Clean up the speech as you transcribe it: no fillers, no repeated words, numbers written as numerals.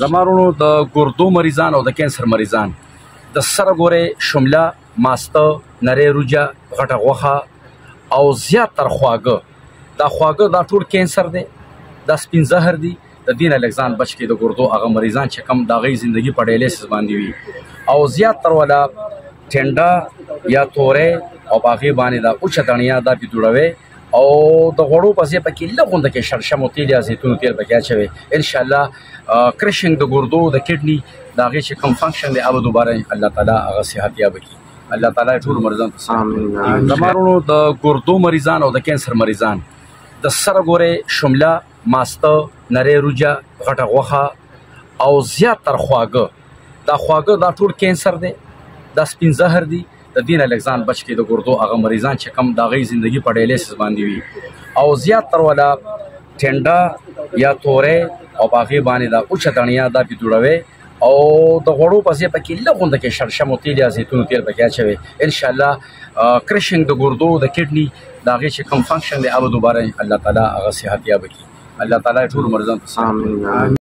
زمارونو د ګردو مریضان او د کینسر مریضان د سره ګورې شمله ماسته نری روجه غټه غوښه او زیات تر خواږه دا خواږه دا ټول کینسر دی دا سپین زهر دی د دې نه لږ ځان بچ کړئ د ګردو هغه مریضان چې کم د هغوی زندګي په ډایلیسس باندې وي او زیات تر والا ټنډه یا تورې او په هغې باندې دا اوچه دڼیا دا پې دوړوئ او د غوړو په ځای پکې لږ غونده کې شړشم او تیل یا زیتونو تیل پکې اچوئ انشاءالله کرشنګ د ګردو د کډني د هغې چې کوم فنکشن دی هغه دوباره الله تعالی هغه صحت یابه کړي الله تعالی ټولو مریضانو ته صحت زمارونو د ګردو مریضان او د کینسر مریضان د سره ګورې شمله ماسته نری روجه غټه غوښه او زیات تر خواږه دا خواږه دا ټول کینسر دی دا سپین زهر دی د دې نه لږ ځان بچ کړئ د ګردو هغه مریضان چې کم د هغوی زندګي په ډایلیسس باندې وي او زیات تر والا ټنډه یا تورې او په هغې باندې دا اوچه دڼیا دا پې دوړوئ او د غوړو په ځای پکې لږ غونده کې شړشم او تیل یا زیتونو تیل پکې اچوئ انشاءالله کرشنګ د ګردو د کډني د هغې چې کوم فنکشن دی هغه دوباره الله تعالی هغه صحت یابه کړي الله تعالی ټولو مریضانو ته